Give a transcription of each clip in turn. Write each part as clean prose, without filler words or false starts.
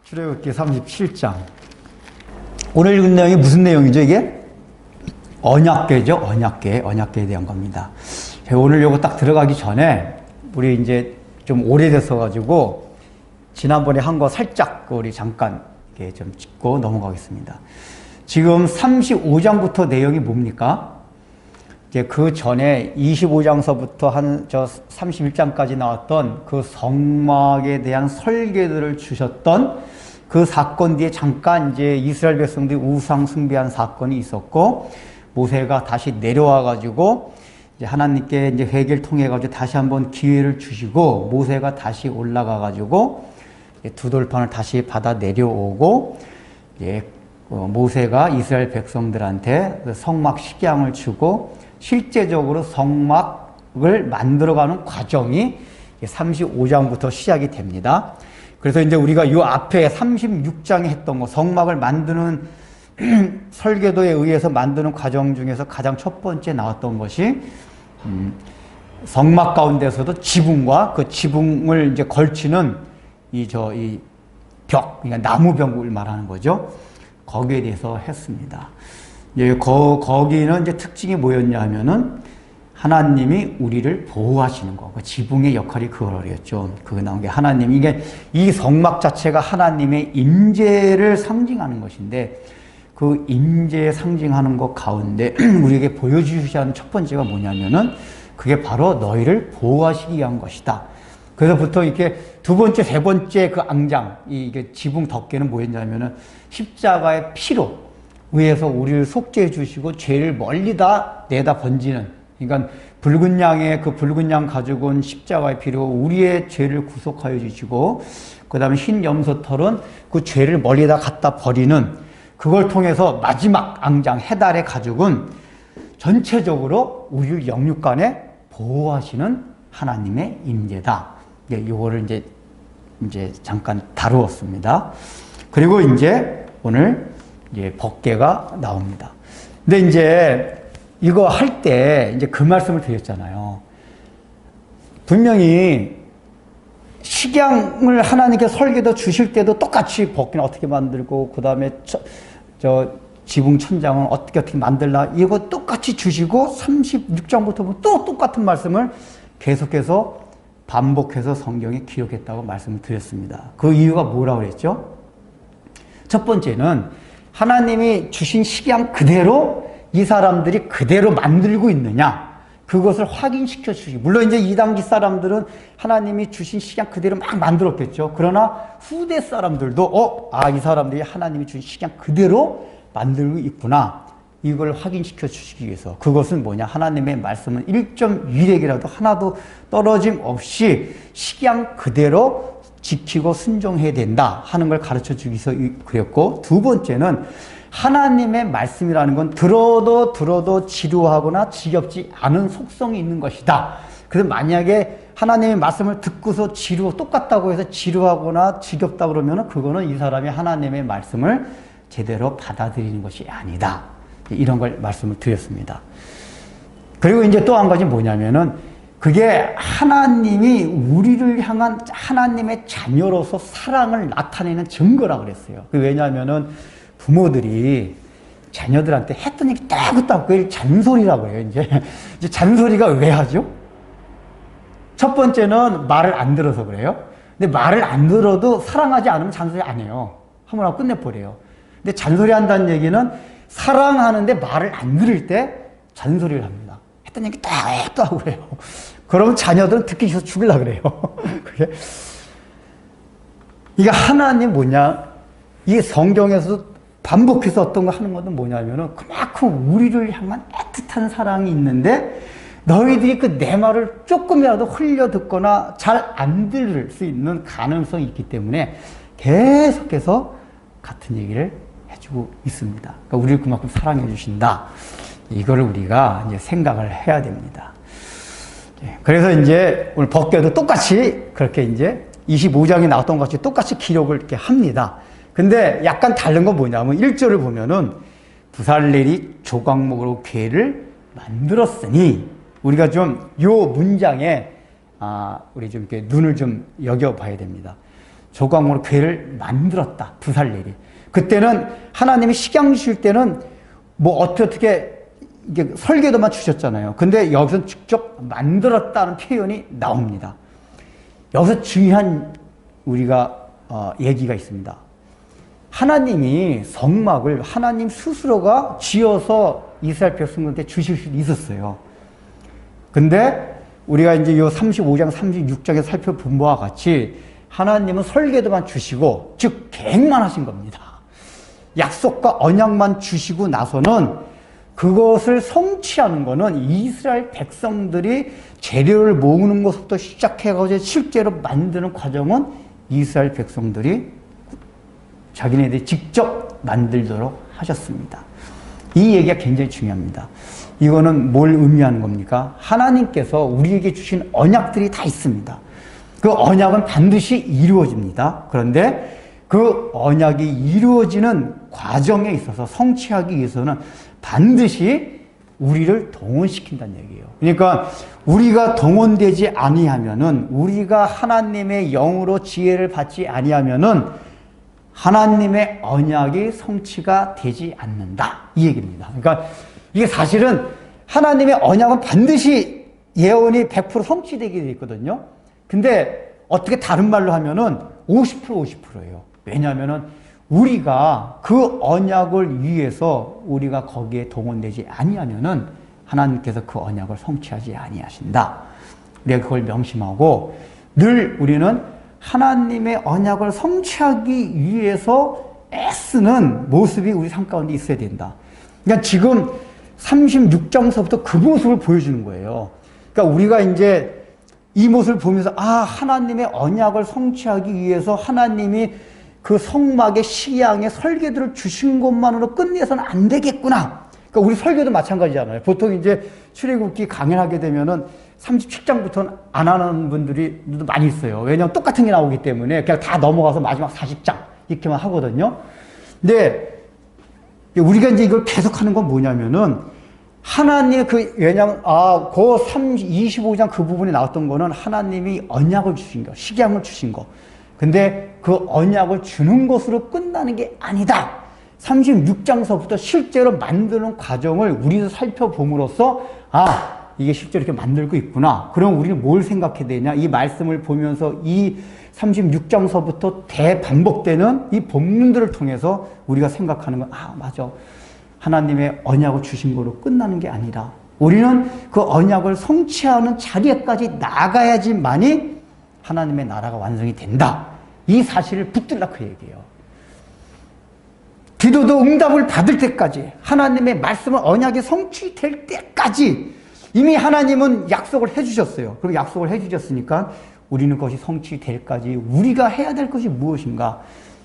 출애굽기 37장. 오늘 읽은 내용이 무슨 내용이죠, 이게? 언약궤죠, 언약궤에 대한 겁니다. 제가 오늘 요거 딱 들어가기 전에, 우리 이제 좀 오래됐어가지고, 지난번에 한 거 살짝 우리 잠깐 이렇게 좀 짚고 넘어가겠습니다. 지금 35장부터 내용이 뭡니까? 이제 그 전에 25장서부터 한 저 31장까지 나왔던 그 성막에 대한 설계들을 주셨던 그 사건 뒤에 잠깐 이제 이스라엘 백성들이 우상 숭배한 사건이 있었고, 모세가 다시 내려와 가지고 이제 하나님께 이제 회개를 통해 가지고 다시 한번 기회를 주시고, 모세가 다시 올라가 가지고 두 돌판을 다시 받아 내려오고, 이제 모세가 이스라엘 백성들한테 그 성막 식양을 주고 실제적으로 성막을 만들어가는 과정이 35장부터 시작이 됩니다. 그래서 이제 우리가 이 앞에 36장에 했던 거, 성막을 만드는 설계도에 의해서 만드는 과정 중에서 가장 첫 번째 나왔던 것이 성막 가운데서도 지붕과 그 지붕을 이제 걸치는 이 벽, 그러니까 나무 벽을 말하는 거죠. 거기에 대해서 했습니다. 예, 거기는 이제 특징이 뭐였냐 하면은 하나님이 우리를 보호하시는 거. 그 지붕의 역할이 그거였죠. 그거 나온 게 하나님, 이게 이 성막 자체가 하나님의 임재를 상징하는 것인데, 그 임재 상징하는 것 가운데 우리에게 보여주셔야 하는 첫 번째가 뭐냐면은 그게 바로 너희를 보호하시기 위한 것이다. 그래서부터 이렇게 두 번째, 세 번째 그 앙장, 이게 지붕 덮개는 뭐였냐면은 십자가의 피로 의해서 우리를 속죄해 주시고 죄를 멀리다 내다 번지는, 그러니까 붉은 양의 그 붉은 양 가지고 온 십자가의 피로 우리의 죄를 구속하여 주시고, 그 다음에 흰 염소털은 그 죄를 멀리다 갖다 버리는, 그걸 통해서 마지막 앙장 해달의 가죽은 전체적으로 우리를 영육간에 보호하시는 하나님의 임재다. 요거를 이제 잠깐 다루었습니다. 그리고 이제 오늘 이제 법궤가 나옵니다. 근데 이제 이거 할 때 이제 그 말씀을 드렸잖아요. 분명히 식양을 하나님께 설계도 주실 때도 똑같이 법궤는 어떻게 만들고, 그 다음에 저 지붕 천장은 어떻게 만들라, 이거 똑같이 주시고 36장부터 보면 또 똑같은 말씀을 계속해서 반복해서 성경에 기록했다고 말씀을 드렸습니다. 그 이유가 뭐라고 그랬죠? 첫 번째는 하나님이 주신 식양 그대로 이 사람들이 그대로 만들고 있느냐, 그것을 확인시켜 주시기. 물론 이제 이 당시 사람들은 하나님이 주신 식양 그대로 막 만들었겠죠. 그러나 후대 사람들도 이 사람들이 하나님이 주신 식양 그대로 만들고 있구나, 이걸 확인시켜 주시기 위해서. 그것은 뭐냐, 하나님의 말씀은 1.1핵이라도 하나도 떨어짐 없이 식양 그대로 지키고 순종해야 된다 하는 걸 가르쳐 주기 위해서 그랬고, 두 번째는 하나님의 말씀이라는 건 들어도 지루하거나 지겹지 않은 속성이 있는 것이다. 그래서 만약에 하나님의 말씀을 듣고서 똑같다고 해서 지루하거나 지겹다 그러면 그거는 이 사람이 하나님의 말씀을 제대로 받아들이는 것이 아니다. 이런 걸 말씀을 드렸습니다. 그리고 이제 또 한 가지 뭐냐면은, 그게 하나님이 우리를 향한 하나님의 자녀로서 사랑을 나타내는 증거라고 그랬어요. 왜냐하면은 부모들이 자녀들한테 했던 얘기 따고따고 그걸 잔소리라고 해요. 이제 잔소리가 왜 하죠? 첫 번째는 말을 안 들어서 그래요. 근데 말을 안 들어도 사랑하지 않으면 잔소리 안 해요. 한번 하고 끝내버려요. 근데 잔소리 한다는 얘기는 사랑하는데 말을 안 들을 때 잔소리를 합니다. 했던 얘기 또 하고 그래요. 그러면 자녀들은 듣기 싫어서 죽으려고 그래요. 이게 하나님 뭐냐, 이게 성경에서 반복해서 어떤 거 하는 것은 뭐냐면은 그만큼 우리를 향한 애틋한 사랑이 있는데, 너희들이 그 내 말을 조금이라도 흘려 듣거나 잘 안 들을 수 있는 가능성이 있기 때문에 계속해서 같은 얘기를 해주고 있습니다. 그러니까 우리를 그만큼 사랑해 주신다. 이거를 우리가 이제 생각을 해야 됩니다. 그래서 이제 오늘 법궤도 똑같이 그렇게 이제 25장에 나왔던 것 같이 똑같이 기록을 이렇게 합니다. 근데 약간 다른 건 뭐냐면 1절을 보면은 부살렐이 조각목으로 궤를 만들었으니, 우리가 좀 요 문장에 우리 좀 이렇게 눈을 좀 여겨 봐야 됩니다. 조각으로 괴를 만들었다. 부살렐이. 그때는 하나님이 식양 주실 때는 뭐 어떻게 이게 설계도만 주셨잖아요. 근데 여기서 직접 만들었다는 표현이 나옵니다. 여기서 중요한 우리가 얘기가 있습니다. 하나님이 성막을 하나님 스스로가 지어서 이스라엘 백성들한테 주실 수도 있었어요. 근데 우리가 이제 요 35장, 36장에 살펴본 바와 같이 하나님은 설계도만 주시고, 즉 계획만 하신 겁니다. 약속과 언약만 주시고 나서는 그것을 성취하는 것은 이스라엘 백성들이 재료를 모으는 것부터 시작해가지고 실제로 만드는 과정은 이스라엘 백성들이 자기네들이 직접 만들도록 하셨습니다. 이 얘기가 굉장히 중요합니다. 이거는 뭘 의미하는 겁니까? 하나님께서 우리에게 주신 언약들이 다 있습니다. 그 언약은 반드시 이루어집니다. 그런데 그 언약이 이루어지는 과정에 있어서 성취하기 위해서는 반드시 우리를 동원시킨다는 얘기예요. 그러니까 우리가 동원되지 아니하면은, 우리가 하나님의 영으로 지혜를 받지 아니하면은 하나님의 언약이 성취가 되지 않는다, 이 얘기입니다. 그러니까 이게 사실은 하나님의 언약은 반드시 예언이 100% 성취되게 돼 있거든요. 근데 어떻게 다른 말로 하면은 50% 50%예요. 왜냐하면은 우리가 그 언약을 위해서 우리가 거기에 동원되지 아니하면은 하나님께서 그 언약을 성취하지 아니하신다. 우리가 그걸 명심하고 늘 우리는 하나님의 언약을 성취하기 위해서 애쓰는 모습이 우리 삶 가운데 있어야 된다. 그러니까 지금 36장서부터 그 모습을 보여주는 거예요. 그러니까 우리가 이제 이 모습을 보면서 하나님의 언약을 성취하기 위해서 하나님이 그 성막의 식양의 설계도를 주신 것만으로 끝내서는 안 되겠구나. 그러니까 우리 설교도 마찬가지잖아요. 보통 이제 출애굽기 강연하게 되면은 37장부터는 안 하는 분들이 많이 있어요. 왜냐하면 똑같은 게 나오기 때문에 그냥 다 넘어가서 마지막 40장 이렇게만 하거든요. 근데 우리가 이제 이걸 계속하는 건 뭐냐면은 하나님의 왜냐면, 25장 그 부분에 나왔던 거는 하나님이 언약을 주신 거, 식양을 주신 거. 근데 그 언약을 주는 것으로 끝나는 게 아니다. 36장서부터 실제로 만드는 과정을 우리도 살펴봄으로써, 이게 실제로 이렇게 만들고 있구나. 그럼 우리는 뭘 생각해야 되냐? 이 말씀을 보면서 이 36장서부터 대반복되는 이 본문들을 통해서 우리가 생각하는 건, 맞아. 하나님의 언약을 주신 거로 끝나는 게 아니라 우리는 그 언약을 성취하는 자리에까지 나가야지만이 하나님의 나라가 완성이 된다. 이 사실을 붙들라 그 얘기예요. 기도도 응답을 받을 때까지, 하나님의 말씀은 언약이 성취될 때까지 이미 하나님은 약속을 해주셨어요. 그리고 약속을 해주셨으니까 우리는 그것이 성취될 때까지 우리가 해야 될 것이 무엇인가,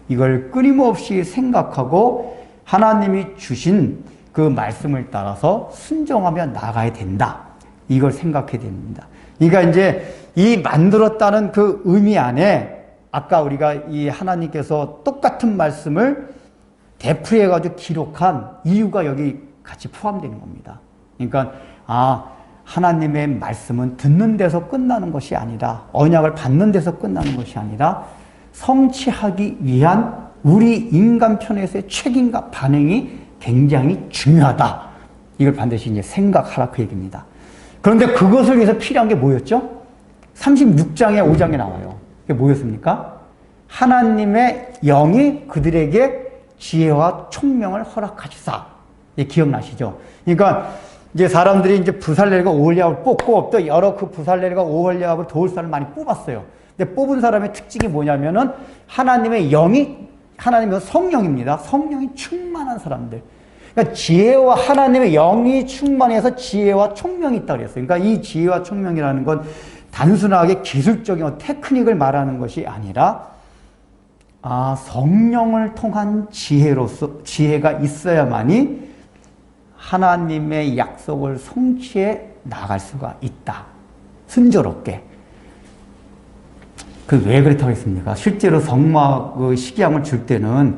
이걸 끊임없이 생각하고 하나님이 주신 그 말씀을 따라서 순종하며 나가야 된다. 이걸 생각해야 됩니다. 그러니까 이제 이 만들었다는 그 의미 안에 아까 우리가 이 하나님께서 똑같은 말씀을 대표해가지고 기록한 이유가 여기 같이 포함되는 겁니다. 그러니까 하나님의 말씀은 듣는 데서 끝나는 것이 아니라, 언약을 받는 데서 끝나는 것이 아니라 성취하기 위한 우리 인간 편에서의 책임과 반응이 굉장히 중요하다. 이걸 반드시 이제 생각하라 그 얘기입니다. 그런데 그것을 위해서 필요한 게 뭐였죠? 36장에 5장에 나와요. 그게 뭐였습니까? 하나님의 영이 그들에게 지혜와 총명을 허락하시사. 기억나시죠? 그러니까 이제 사람들이 이제 부살렐과 오홀리압을 뽑고 또 여러 그 부살렐과 오홀리압을 도울 사람을 많이 뽑았어요. 근데 뽑은 사람의 특징이 뭐냐면은 하나님의 영이, 하나님은 성령입니다. 성령이 충만한 사람들. 그러니까 지혜와 하나님의 영이 충만해서 지혜와 총명이 있다고 그랬어요. 그러니까 이 지혜와 총명이라는 건 단순하게 기술적인 테크닉을 말하는 것이 아니라 성령을 통한 지혜가 있어야만이 하나님의 약속을 성취해 나갈 수가 있다. 순조롭게. 왜 그렇다고 했습니까? 실제로 성막 식양을 줄 때는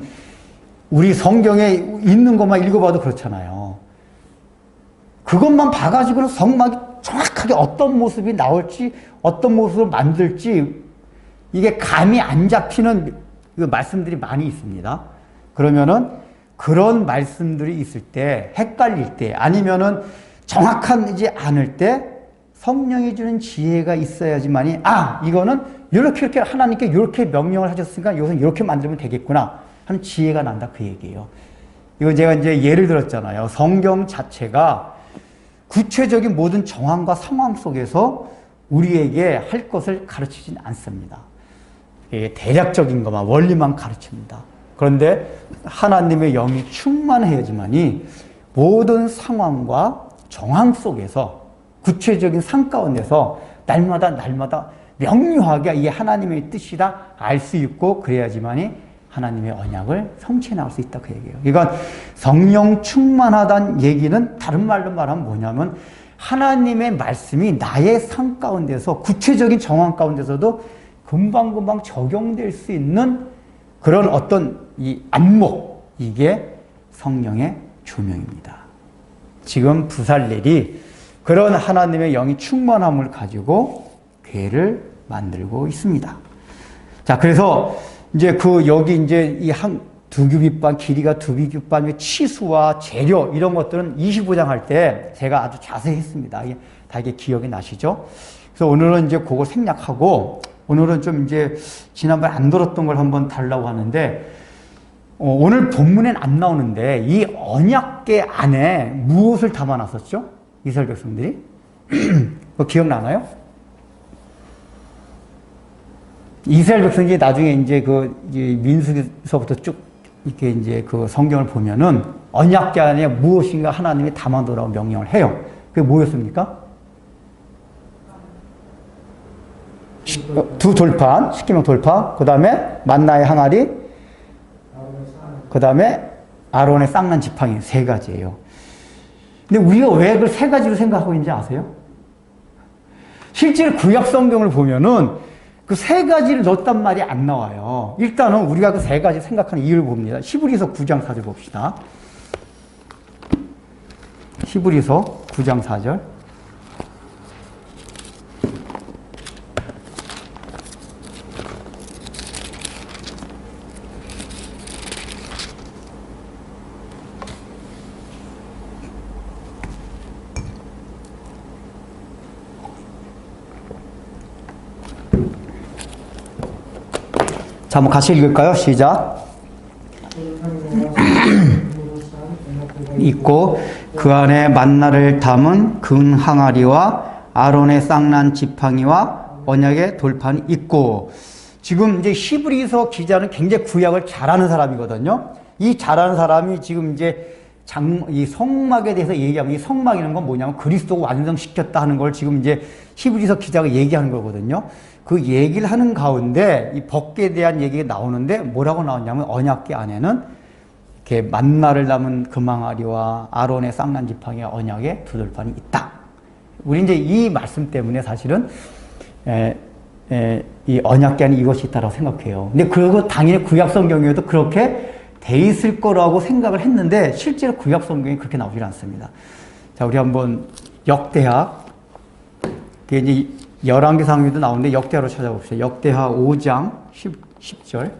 우리 성경에 있는 것만 읽어봐도 그렇잖아요. 그것만 봐가지고는 성막이 정확하게 어떤 모습이 나올지, 어떤 모습을 만들지 이게 감이 안 잡히는 그 말씀들이 많이 있습니다. 그러면은 그런 말씀들이 있을 때, 헷갈릴 때, 아니면은 정확하지 않을 때 성령이 주는 지혜가 있어야지만이, 아, 이거는 이렇게 하나님께 이렇게 명령을 하셨으니까 이것은 이렇게 만들면 되겠구나 하는 지혜가 난다, 그 얘기예요. 이거 제가 이제 예를 들었잖아요. 성경 자체가 구체적인 모든 정황과 상황 속에서 우리에게 할 것을 가르치진 않습니다. 대략적인 것만, 원리만 가르칩니다. 그런데 하나님의 영이 충만해야지만이 모든 상황과 정황 속에서 구체적인 삶 가운데서 날마다 명료하게 이 하나님의 뜻이다 알 수 있고, 그래야지만이 하나님의 언약을 성취해 나갈 수 있다, 그 얘기예요. 이건 성령 충만하다는 얘기는 다른 말로 말하면 뭐냐면 하나님의 말씀이 나의 삶 가운데서 구체적인 정황 가운데서도 금방금방 적용될 수 있는 그런 어떤 이 안목, 이게 성령의 조명입니다. 지금 부살렐이 그런 하나님의 영이 충만함을 가지고 교회를 만들고 있습니다. 자, 그래서 이제 여기 이제 이 두 규빗반, 길이가 두 규빗반의 치수와 재료, 이런 것들은 25장 할 때 제가 아주 자세히 했습니다. 다 이게 기억이 나시죠? 그래서 오늘은 이제 그거 생략하고, 오늘은 좀 이제 지난번에 안 들었던 걸 한번 달라고 하는데, 오늘 본문엔 안 나오는데 이 언약궤 안에 무엇을 담아놨었죠? 이스라엘 백성들이? 그거 기억나나요? 이스라엘 백성이 나중에 이제 민수기서부터 쭉 이렇게 이제 그 성경을 보면은 언약궤 안에 무엇인가 하나님이 담아놓으라고 명령을 해요. 그게 뭐였습니까? 두 돌판, 십계명 돌판, 그 다음에 만나의 항아리, 그 다음에 아론의 쌍난 지팡이, 세 가지예요. 근데 우리가 왜 그 세 가지로 생각하고 있는지 아세요? 실제로 구약 성경을 보면은 그 세 가지를 넣었단 말이 안 나와요. 일단은 우리가 그 세 가지 생각하는 이유를 봅니다. 히브리서 9장 4절 봅시다. 히브리서 9장 4절. 자, 한번 같이 읽을까요? 시작. 있고 그 안에 만나를 담은 금 항아리와 아론의 쌍난 지팡이와 언약의 돌판이 있고. 지금 이제 히브리서 기자는 굉장히 구약을 잘하는 사람이거든요. 이 잘하는 사람이 지금 이제 이 성막에 대해서 얘기하면, 이 성막이라는 건 뭐냐면 그리스도가 완성시켰다 하는 걸 지금 이제 히브리서 기자가 얘기하는 거거든요. 그 얘기를 하는 가운데 이 법궤에 대한 얘기가 나오는데 뭐라고 나오냐면 언약궤 안에는 이렇게 만나를 담은 금항아리와 아론의 쌍난 지팡이와 언약의 두 돌판이 있다. 우리 이제 이 말씀 때문에 사실은 이 언약궤 안에 이것이 있다라고 생각해요. 근데 그거 당연히 구약 성경에도 그렇게 돼 있을 거라고 생각을 했는데 실제로 구약 성경이 그렇게 나오질 않습니다. 자, 우리 한번 역대하, 그게 이제 열왕기상에도 나오는데 역대하로 찾아봅시다. 역대하 5장 10절.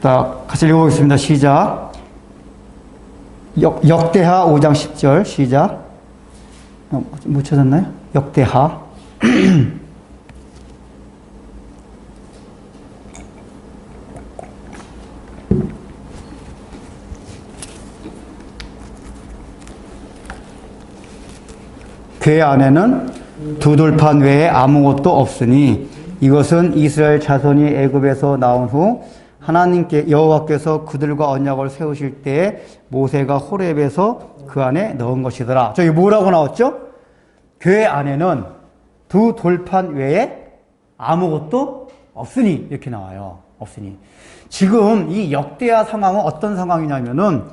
자, 같이 읽어보겠습니다. 시작. 역대하 5장 10절. 시작. 못 찾았나요? 역대하. 궤 안에는 두 돌판 외에 아무것도 없으니 이것은 이스라엘 자손이 애굽에서 나온 후 하나님께 여호와께서 그들과 언약을 세우실 때에 모세가 호렙에서 그 안에 넣은 것이더라. 저기 뭐라고 나왔죠? 궤 안에는 두 돌판 외에 아무것도 없으니 이렇게 나와요. 없으니. 지금 이 역대하 상황은 어떤 상황이냐면은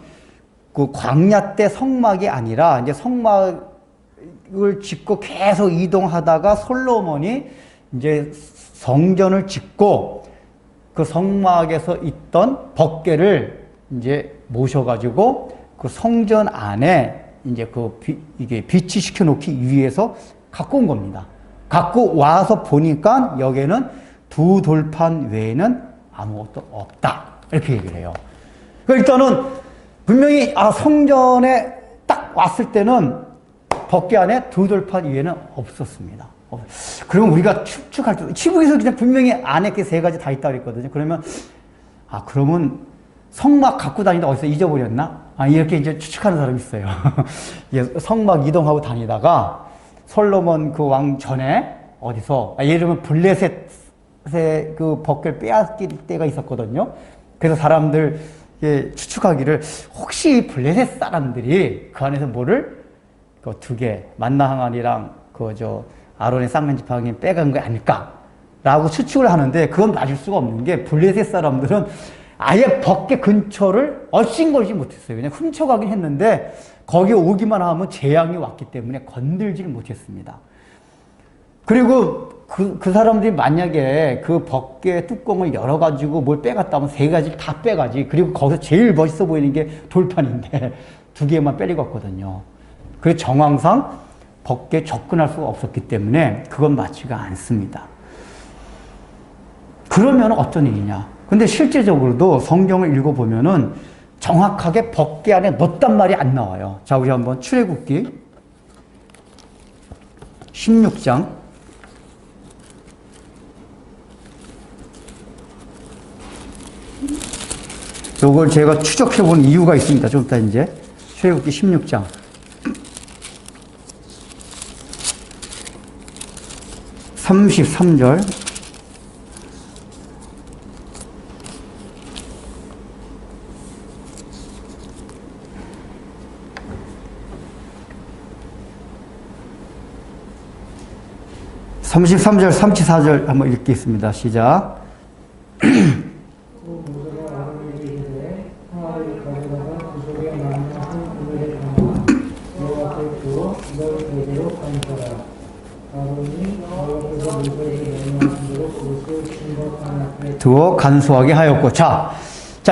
그 광야 때 성막이 아니라 이제 성막을 짓고 계속 이동하다가 솔로몬이 이제 성전을 짓고 그 성막에서 있던 법궤를 이제 모셔가지고 그 성전 안에 이제 이게 비치시켜 놓기 위해서 갖고 온 겁니다. 갖고 와서 보니까 여기에는 두 돌판 외에는 아무것도 없다. 이렇게 얘기를 해요. 그러니까 일단은 분명히 성전에 딱 왔을 때는 법궤 안에 두 돌판 위에는 없었습니다. 그러면 우리가 추측할 때, 시북에서 그냥 분명히 안에 이렇게 세 가지 다 있다 그랬거든요. 그러면, 그러면 성막 갖고 다니다 어디서 잊어버렸나? 이렇게 이제 추측하는 사람이 있어요. 성막 이동하고 다니다가 솔로몬 그 왕 전에 어디서, 예를 들면 블레셋의 그 법궤를 빼앗길 때가 있었거든요. 그래서 사람들 추측하기를 혹시 블레셋 사람들이 그 안에서 뭐를 그 두 개, 만나 항아리랑 아론의 쌍면 지팡이 빼간 거 아닐까라고 추측을 하는데 그건 맞을 수가 없는 게 블레셋 사람들은 아예 법궤 근처를 얼씬걸지 못했어요. 그냥 훔쳐가긴 했는데 거기 오기만 하면 재앙이 왔기 때문에 건들지를 못했습니다. 그리고 그 사람들이 만약에 그 법궤 뚜껑을 열어가지고 뭘 빼갔다면 세 가지 다 빼가지. 그리고 거기서 제일 멋있어 보이는 게 돌판인데 두 개만 빼리고 왔거든요. 그래서 정황상 법궤에 접근할 수가 없었기 때문에 그건 맞지가 않습니다. 그러면 어떤 얘기냐? 근데 실제적으로도 성경을 읽어보면은 정확하게 법궤 안에 넣었단 말이 안 나와요. 자, 우리 한번 출애굽기 16장 요걸 제가 추적해 본 이유가 있습니다. 좀 이따 이제 출애굽기 16장 33절 (33절) (34절) 한번 읽겠습니다. 시작. 두어 간수하게 하였고. 자,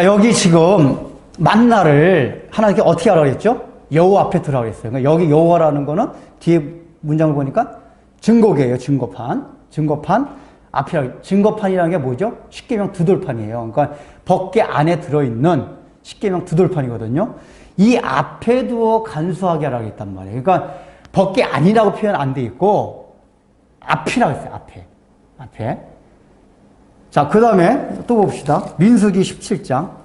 여기 지금 만나를 하나님께 어떻게 하라고 했죠? 여호와 앞에 두라고 했어요. 그러니까 여기 여호와라는 거는 뒤에 문장을 보니까 증거계예요. 증거판 앞이라고. 증거판이라는 게 뭐죠? 십계명 두 돌판이에요. 그러니까 법궤 안에 들어있는 십계명 두 돌판이거든요. 이 앞에 두어 간수하게 하라고 했단 말이에요. 그러니까 법궤 아니라고 표현 안 돼 있고 앞이라고 했어요. 앞에. 자, 그 다음에 또 봅시다. 민수기 17장.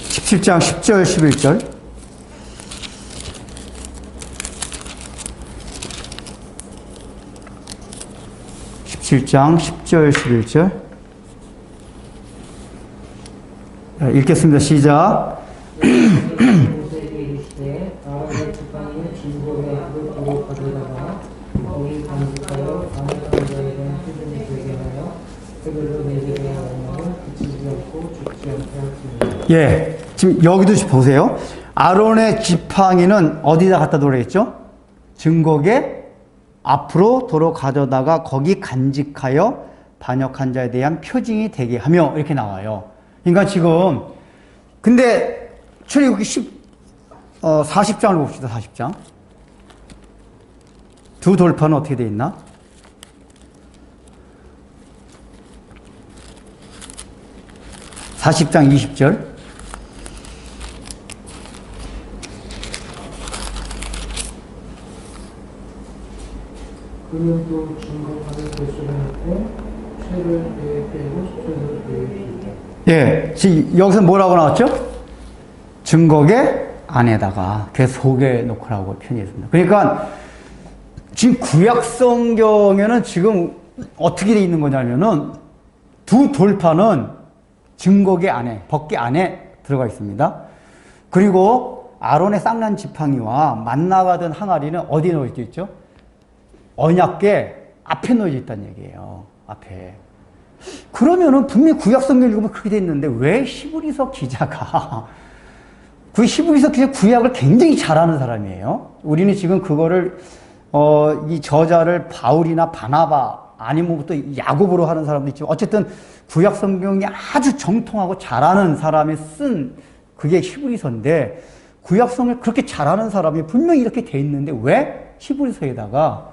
(17장) 10절 11절. (17장) 10절 11절. 읽겠습니다. 시작. 예, 지금 여기도 보세요. 아론의 지팡이는 어디다 갖다 놓으라 했죠? 증거계 앞으로 도로 가져다가 거기 간직하여 반역한 자에 대한 표징이 되게 하며 이렇게 나와요. 그러니까 지금 근데 출애굽기 40장을 봅시다. 40장. 두 돌판은 어떻게 되어 있나? (40장) 20절. 그는 또 증거판을 개수하였고 쇠를 빼고 숫자를 빼고. 예, 지금 여기서 뭐라고 나왔죠? 증거계 안에다가 그 속에 놓고라고 표현했습니다. 그러니까 지금 구약 성경에는 지금 어떻게 돼 있는 거냐면은 두 돌판은 증거계 안에, 법궤 안에 들어가 있습니다. 그리고 아론의 쌍난 지팡이와 만나가던 항아리는 어디에 놓여져 있죠? 언약궤 앞에 놓여져 있다는 얘기예요. 앞에. 그러면은 분명히 구약성경 읽으면 그렇게 돼 있는데 왜 히브리서 기자가 그 히브리서 기자 구약을 굉장히 잘하는 사람이에요. 우리는 지금 그거를 이 저자를 바울이나 바나바 아니면 또 야고보로 하는 사람도 있지만 어쨌든 구약 성경이 아주 정통하고 잘하는 사람이 쓴 그게 히브리서인데 구약 성경을 그렇게 잘하는 사람이 분명히 이렇게 돼 있는데 왜 히브리서에다가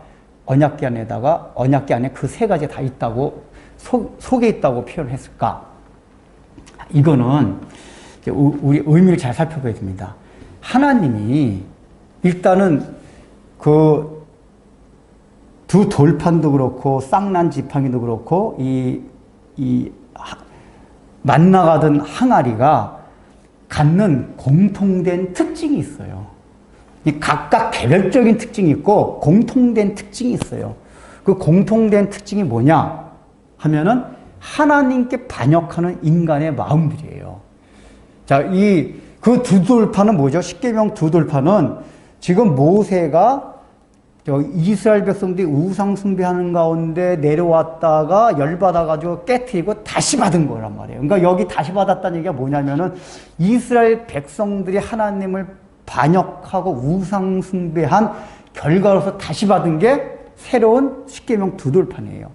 언약궤 안에 그 세 가지 다 있다고 속에 있다고 표현했을까? 이거는 우리 의미를 잘 살펴봐야 됩니다. 하나님이 일단은 그 두 돌판도 그렇고 쌍난 지팡이도 그렇고 만나가던 항아리가 갖는 공통된 특징이 있어요. 각각 개별적인 특징이 있고 공통된 특징이 있어요. 그 공통된 특징이 뭐냐 하면은 하나님께 반역하는 인간의 마음들이에요. 자, 그 두 돌판은 뭐죠? 십계명 두 돌판은 지금 모세가 이스라엘 백성들이 우상 숭배하는 가운데 내려왔다가 열받아가지고 깨트리고 다시 받은 거란 말이에요. 그러니까 여기 다시 받았다는 얘기가 뭐냐면은 이스라엘 백성들이 하나님을 반역하고 우상 숭배한 결과로서 다시 받은 게 새로운 십계명 두 돌판이에요.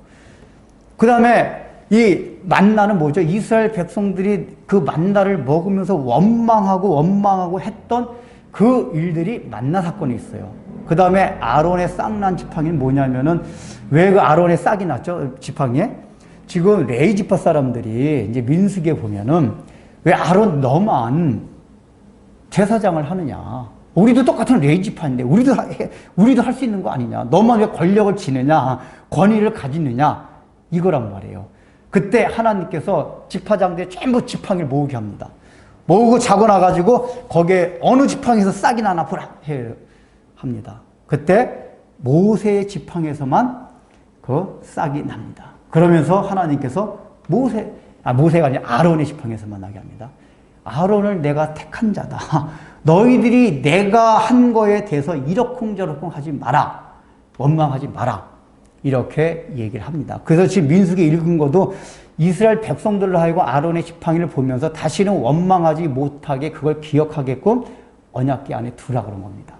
그 다음에 이 만나는 뭐죠? 이스라엘 백성들이 그 만나를 먹으면서 원망하고 했던 그 일들이 만나 사건이 있어요. 그 다음에 아론의 쌍난 지팡이는 뭐냐면은 왜 그 아론의 싹이 났죠? 지팡이에? 지금 레위 지파 사람들이 이제 민수기에 보면은 왜 아론 너만 제사장을 하느냐? 우리도 똑같은 레위 지파인데 우리도 할 수 있는 거 아니냐? 너만 왜 권력을 지느냐? 권위를 가지느냐? 이거란 말이에요. 그때 하나님께서 지파장들이 전부 지팡이를 모으게 합니다. 모으고 자고 나가지고 거기에 어느 지팡이에서 싹이 나나 보라 합니다. 그때 모세의 지팡이에서만 그 싹이 납니다. 그러면서 하나님께서 모세가 아니라 아론의 지팡이에서만 나게 합니다. 아론을 내가 택한 자다. 너희들이 내가 한 거에 대해서 이러쿵저러쿵 하지 마라. 원망하지 마라. 이렇게 얘기를 합니다. 그래서 지금 민수기 읽은 것도 이스라엘 백성들로 하여금 아론의 지팡이를 보면서 다시는 원망하지 못하게 그걸 기억하게끔 언약궤 안에 두라 그런 겁니다.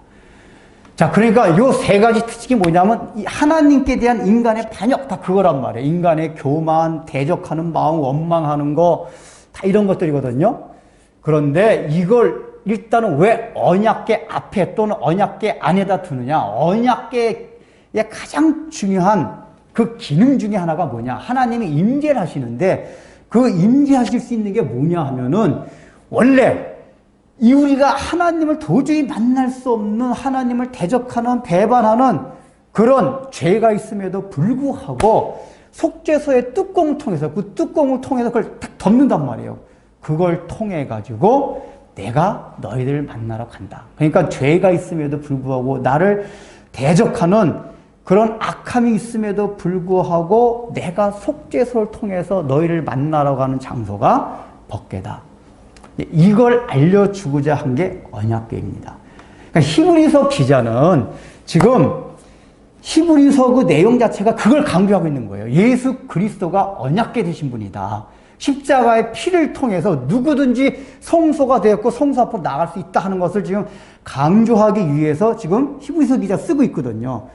자, 그러니까 요 세 가지 특징이 뭐냐면 하나님께 대한 인간의 반역 다 그거란 말이에요. 인간의 교만, 대적하는 마음, 원망하는 거 다 이런 것들이거든요. 그런데 이걸 일단은 왜 언약궤 앞에 또는 언약궤 안에다 두느냐? 언약궤의 가장 중요한 그 기능 중에 하나가 뭐냐? 하나님이 임재를 하시는데 그 임재하실 수 있는 게 뭐냐 하면은 원래 우리가 하나님을 도저히 만날 수 없는 하나님을 대적하는 배반하는 그런 죄가 있음에도 불구하고 속죄소의 뚜껑을 통해서 그 뚜껑을 통해서 그걸 딱 덮는단 말이에요. 그걸 통해 가지고 내가 너희들 만나러 간다. 그러니까 죄가 있음에도 불구하고 나를 대적하는 그런 악함이 있음에도 불구하고 내가 속죄소를 통해서 너희를 만나러 가는 장소가 법궤다. 이걸 알려주고자 한 게 언약궤입니다. 그러니까 히브리서 기자는 지금 히브리서 그 내용 자체가 그걸 강조하고 있는 거예요. 예수 그리스도가 언약궤 되신 분이다. 십자가의 피를 통해서 누구든지 성소가 되었고 성소 앞으로 나갈 수 있다 하는 것을 지금 강조하기 위해서 지금 히브리서 기자 쓰고 있거든요.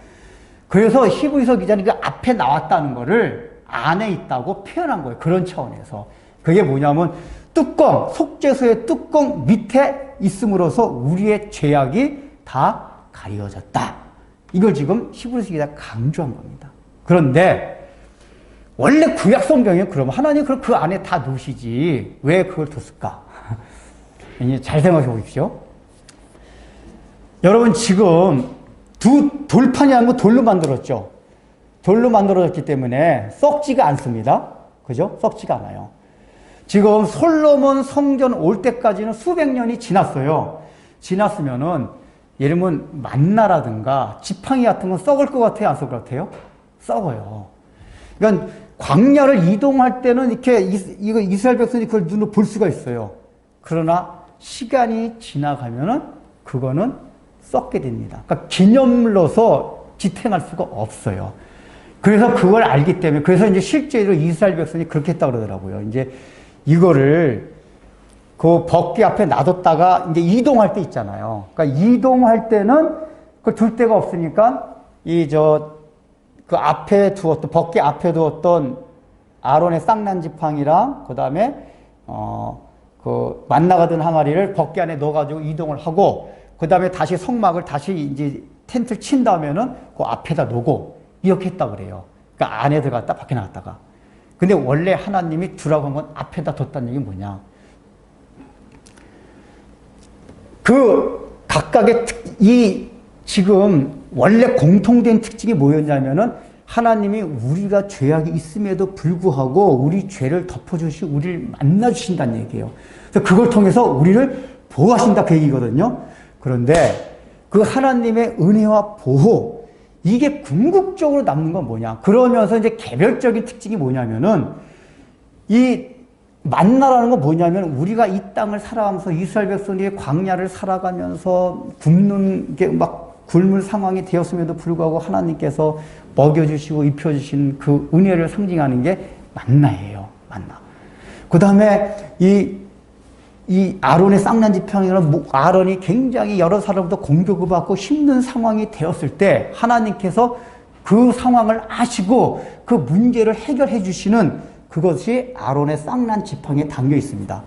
그래서 히브리서 기자는 그 앞에 나왔다는 거를 안에 있다고 표현한 거예요. 그런 차원에서. 그게 뭐냐면 뚜껑, 속죄소의 뚜껑 밑에 있음으로써 우리의 죄악이 다 가려졌다. 이걸 지금 히브리서 기자가 강조한 겁니다. 그런데 원래 구약 성경에 그러면 하나님 그럼 그 안에 다 놓으시지 왜 그걸 뒀을까? 잘 생각해 보십시오. 여러분 지금 두 돌판이 아니고 돌로 만들었죠. 돌로 만들어졌기 때문에 썩지가 않습니다. 그죠? 썩지가 않아요. 지금 솔로몬 성전 올 때까지는 수백 년이 지났어요. 지났으면은 예를 들면 만나라든가 지팡이 같은 건 썩을 것 같아요? 안 썩을 것 같아요? 썩어요. 그러니까 광야를 이동할 때는 이렇게 이스라엘 백성이 그걸 눈으로 볼 수가 있어요. 그러나 시간이 지나가면은 그거는 썩게 됩니다. 그러니까 기념물로서 지탱할 수가 없어요. 그래서 그걸 알기 때문에, 그래서 이제 실제로 이스라엘 백성이 그렇게 했다고 그러더라고요. 이제 이거를 그 벗기 앞에 놔뒀다가 이제 이동할 때 있잖아요. 그러니까 이동할 때는 그걸 둘 데가 없으니까 그 앞에 두었던, 벗기 앞에 두었던 아론의 쌍난 지팡이랑 그 다음에 그 만나가던 항아리를 벗기 안에 넣어가지고 이동을 하고, 그 다음에 다시 성막을 다시 이제 텐트를 친 다음에는 그 앞에다 놓고 이렇게 했다고 그래요. 그러니까 안에 들어갔다 밖에 나갔다가. 근데 원래 하나님이 두라고 한 건 앞에다 뒀다는 얘기 뭐냐? 그 각각의 지금 원래 공통된 특징이 뭐였냐면은 하나님이 우리가 죄악이 있음에도 불구하고 우리 죄를 덮어주시고 우리를 만나주신다는 얘기예요. 그래서 그걸 통해서 우리를 보호하신다 그 얘기거든요. 그런데 그 하나님의 은혜와 보호, 이게 궁극적으로 남는 건 뭐냐? 그러면서 이제 개별적인 특징이 뭐냐면은 이 만나라는 건 뭐냐면 우리가 이 땅을 살아가면서 이스라엘 백성이 광야를 살아가면서 굶는 게 막 굶을 상황이 되었음에도 불구하고 하나님께서 먹여주시고 입혀주신 그 은혜를 상징하는 게 만나예요. 만나. 그 다음에 이 아론의 쌍난 지팡이는 아론이 굉장히 여러 사람부터 공격을 받고 힘든 상황이 되었을 때 하나님께서 그 상황을 아시고 그 문제를 해결해 주시는 그것이 아론의 쌍난 지팡이에 담겨 있습니다.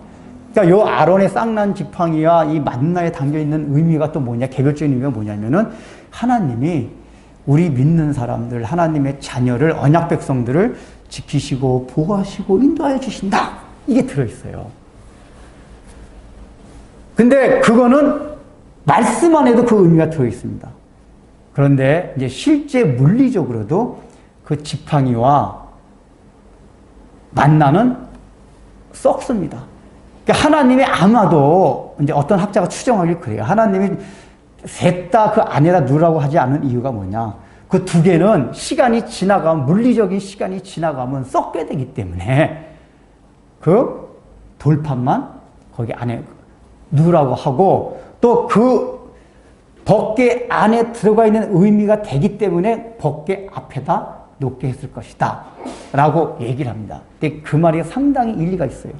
그러니까 이 아론의 쌍난 지팡이와 이 만나에 담겨 있는 의미가 또 뭐냐, 개별적인 의미가 뭐냐면은 하나님이 우리 믿는 사람들, 하나님의 자녀를, 언약 백성들을 지키시고 보호하시고 인도하여 주신다. 이게 들어있어요. 근데 그거는 말씀 안에도 그 의미가 들어있습니다. 그런데 이제 실제 물리적으로도 그 지팡이와 만나는 썩습니다. 그러니까 하나님이 아마도 이제 어떤 학자가 추정하길 그래요. 하나님이 셋 다 그 안에다 넣으라고 하지 않은 이유가 뭐냐. 그 두 개는 시간이 지나가면, 물리적인 시간이 지나가면 썩게 되기 때문에 그 돌판만 거기 안에 넣으라고 하고, 또 그 벗개 안에 들어가 있는 의미가 되기 때문에 벗개 앞에다 놓게 했을 것이다 라고 얘기를 합니다. 근데 그 말이 상당히 일리가 있어요.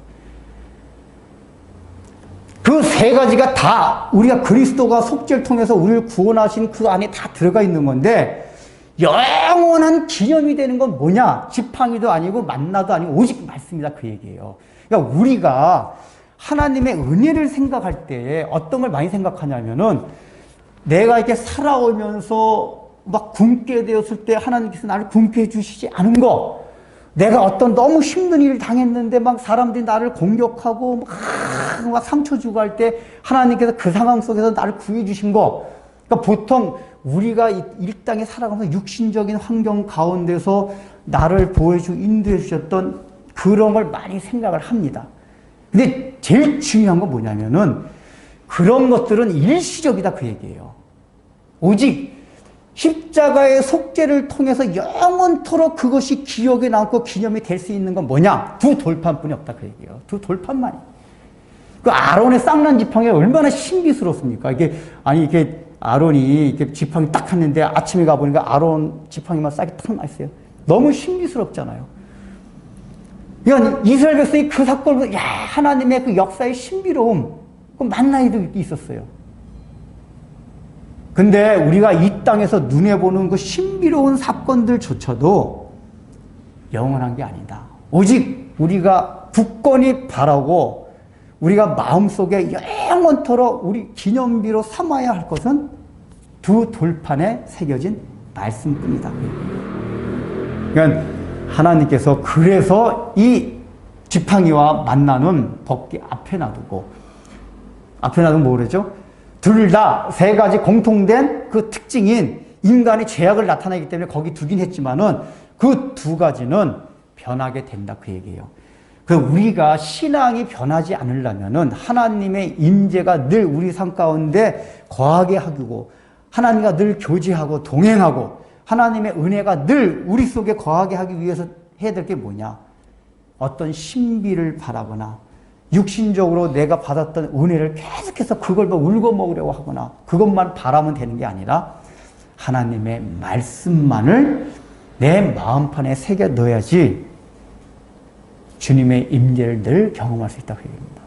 그 세 가지가 다 우리가 그리스도가 속죄를 통해서 우리를 구원하신 그 안에 다 들어가 있는 건데, 영원한 기념이 되는 건 뭐냐? 지팡이도 아니고 만나도 아니고 오직 말씀이다 그 얘기예요. 그러니까 우리가 하나님의 은혜를 생각할 때 어떤 걸 많이 생각하냐면은, 내가 이렇게 살아오면서 막 굶게 되었을 때 하나님께서 나를 굶게 해주시지 않은 거, 내가 어떤 너무 힘든 일을 당했는데 막 사람들이 나를 공격하고 막 상처 주고 할 때 하나님께서 그 상황 속에서 나를 구해주신 거. 그러니까 보통 우리가 이 땅에 살아가면서 육신적인 환경 가운데서 나를 보호해주고 인도해 주셨던 그런 걸 많이 생각을 합니다. 근데 제일 중요한 건 뭐냐면은 그런 것들은 일시적이다 그 얘기예요. 오직 십자가의 속죄를 통해서 영원토록 그것이 기억에 남고 기념이 될 수 있는 건 뭐냐? 두 돌판뿐이 없다 그 얘기예요. 두 돌판만이. 그 아론의 쌍난 지팡이가 얼마나 신비스럽습니까? 이게 아론이 이렇게 지팡이 딱 했는데 아침에 가보니까 아론 지팡이만 싹이 탁 나있어요. 너무 신비스럽잖아요. 그러니까 이스라엘 백성이 그 사건을 보고, 야, 하나님의 그 역사의 신비로움, 그 만나이도 있었어요. 근데 우리가 이 땅에서 눈에 보는 그 신비로운 사건들조차도 영원한 게 아니다. 오직 우리가 굳건히 바라고 우리가 마음속에 영원토록 우리 기념비로 삼아야 할 것은 두 돌판에 새겨진 말씀뿐이다. 그러니까 하나님께서 그래서 이 지팡이와 만나는 벗기 앞에 놔두고, 앞에 놔두면 뭐 그러죠? 둘 다 세 가지 공통된 그 특징인 인간의 죄악을 나타내기 때문에 거기 두긴 했지만은 그 두 가지는 변하게 된다 그 얘기예요. 그 우리가 신앙이 변하지 않으려면은 하나님의 임재가 늘 우리 삶 가운데 거하게 하고, 하나님과 늘 교제하고 동행하고, 하나님의 은혜가 늘 우리 속에 거하게 하기 위해서 해야 될 게 뭐냐? 어떤 신비를 바라거나 육신적으로 내가 받았던 은혜를 계속해서 그걸 울고 먹으려고 하거나 그것만 바라면 되는 게 아니라 하나님의 말씀만을 내 마음판에 새겨 넣어야지 주님의 임재를 늘 경험할 수 있다고 얘기합니다.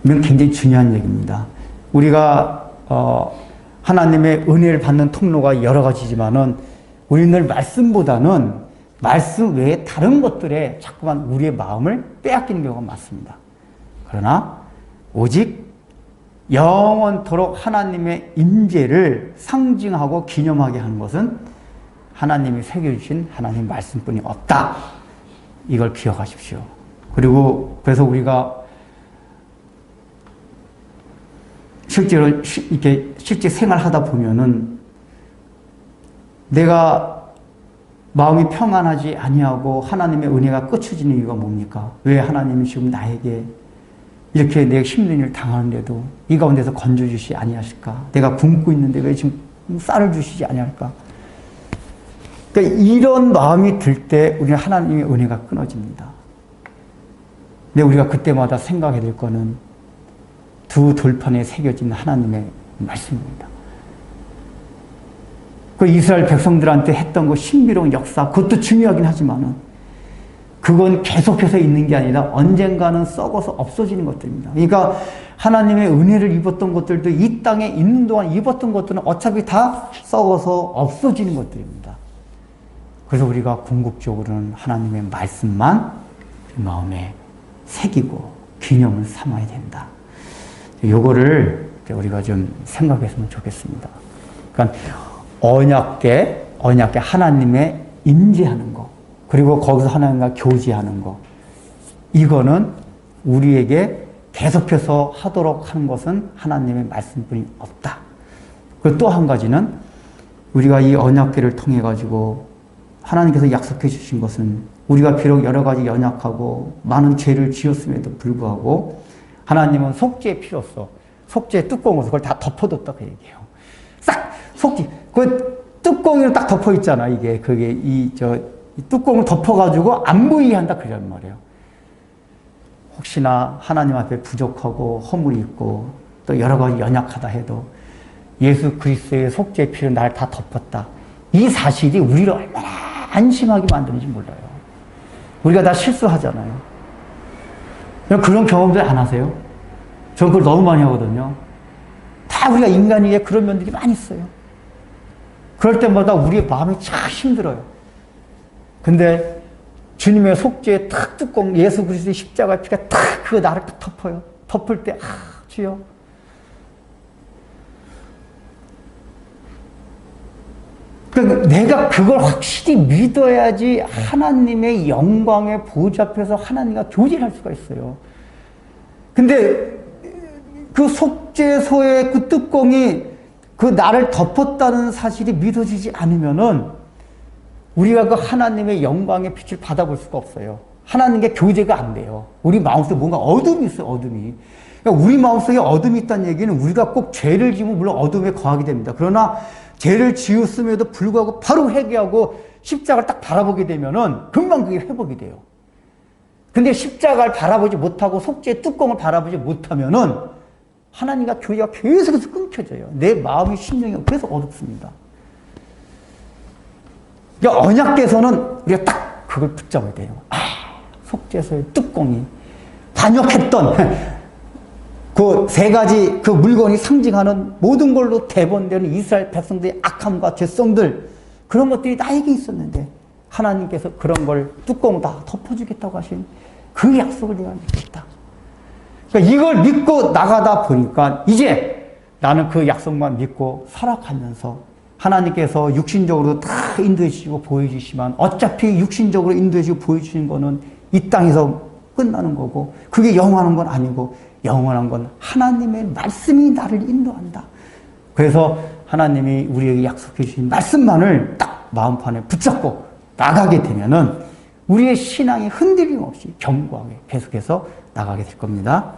이건 굉장히 중요한 얘기입니다. 우리가 하나님의 은혜를 받는 통로가 여러 가지지만은 우리는 늘 말씀보다는 말씀 외에 다른 것들에 자꾸만 우리의 마음을 빼앗기는 경우가 많습니다. 그러나 오직 영원토록 하나님의 임재를 상징하고 기념하게 하는 것은 하나님이 새겨주신 하나님의 말씀뿐이 없다. 이걸 기억하십시오. 그리고 그래서 우리가 실제로 이렇게 실제 생활하다 보면은 내가 마음이 평안하지 아니하고 하나님의 은혜가 끝쳐지는 이유가 뭡니까? 왜 하나님이 지금 나에게 이렇게 내가 힘든 일을 당하는데도 이 가운데서 건져주시지 아니하실까? 내가 굶고 있는데 왜 지금 쌀을 주시지 아니할까? 그러니까 이런 마음이 들 때 우리는 하나님의 은혜가 끊어집니다. 근데 우리가 그때마다 생각해야 될 거는 두 돌판에 새겨진 하나님의 말씀입니다. 그 이스라엘 백성들한테 했던 그 신비로운 역사, 그것도 중요하긴 하지만은 그건 계속해서 있는 게 아니라 언젠가는 썩어서 없어지는 것들입니다. 그러니까 하나님의 은혜를 입었던 것들도 이 땅에 있는 동안 입었던 것들은 어차피 다 썩어서 없어지는 것들입니다. 그래서 우리가 궁극적으로는 하나님의 말씀만 마음에 새기고 기념을 삼아야 된다. 요거를 우리가 좀 생각했으면 좋겠습니다. 그러니까 언약계 하나님의 임재하는 거, 그리고 거기서 하나님과 교제하는 거, 이거는 우리에게 계속해서 하도록 하는 것은 하나님의 말씀뿐이 없다. 그리고 또 한 가지는 우리가 이 언약계를 통해 가지고 하나님께서 약속해 주신 것은 우리가 비록 여러 가지 연약하고 많은 죄를 지었음에도 불구하고 하나님은 속죄의 피로써 속죄의 뚜껑으로 그걸 다 덮어뒀다고 얘기해요. 싹 속죄 그 뚜껑으로 딱 덮어 있잖아. 이게 그게 이 뚜껑을 덮어가지고 안 보이게 한다 그런 말이에요. 혹시나 하나님 앞에 부족하고 허물이 있고 또 여러 가지 연약하다 해도 예수 그리스도의 속죄의 피로 나를 다 덮었다. 이 사실이 우리를 얼마나 안심하게 만드는지 몰라요. 우리가 다 실수하잖아요. 그런 경험들 안 하세요? 저는 그걸 너무 많이 하거든요. 다 우리가 인간이기에 그런 면들이 많이 있어요. 그럴 때마다 우리의 마음이 참 힘들어요. 근데 주님의 속죄의 탁 뚜껑, 예수 그리스도의 십자가의 피가 탁 그거 나를 딱 덮어요. 덮을 때 주여 그러니까 내가 그걸 확실히 믿어야지 하나님의 영광의 보좌 앞에서 하나님과 교제를 할 수가 있어요. 근데 그 속죄소의 그 뚜껑이 그 나를 덮었다는 사실이 믿어지지 않으면은 우리가 그 하나님의 영광의 빛을 받아볼 수가 없어요. 하나님께 교제가 안 돼요. 우리 마음속에 뭔가 어둠이 있어요, 어둠이. 그러니까 우리 마음속에 어둠이 있다는 얘기는 우리가 꼭 죄를 지으면 물론 어둠에 거하게 됩니다. 그러나 죄를 지었음에도 불구하고 바로 회개하고 십자가를 딱 바라보게 되면은 금방 그게 회복이 돼요. 근데 십자가를 바라보지 못하고 속죄의 뚜껑을 바라보지 못하면은 하나님과 교제가 계속해서 끊겨져요. 내 마음이 심령이 계속 어둡습니다. 그러니까 언약께서는 우리가 딱 그걸 붙잡아야 돼요. 속죄소의 뚜껑이 반역했던 그 세 가지 그 물건이 상징하는 모든 걸로 대본되는 이스라엘 백성들의 악함과 죄성들, 그런 것들이 나에게 있었는데 하나님께서 그런 걸 뚜껑 다 덮어주겠다고 하신 그 약속을 내가 믿겠다. 그러니까 이걸 믿고 나가다 보니까 이제 나는 그 약속만 믿고 살아가면서 하나님께서 육신적으로 다 인도해 주시고 보여주시지만 어차피 육신적으로 인도해 주시고 보여주시는 거는 이 땅에서 끝나는 거고 그게 영원한 건 아니고 영원한 건 하나님의 말씀이 나를 인도한다. 그래서 하나님이 우리에게 약속해 주신 말씀만을 딱 마음판에 붙잡고 나가게 되면은 우리의 신앙이 흔들림 없이 견고하게 계속해서 나가게 될 겁니다.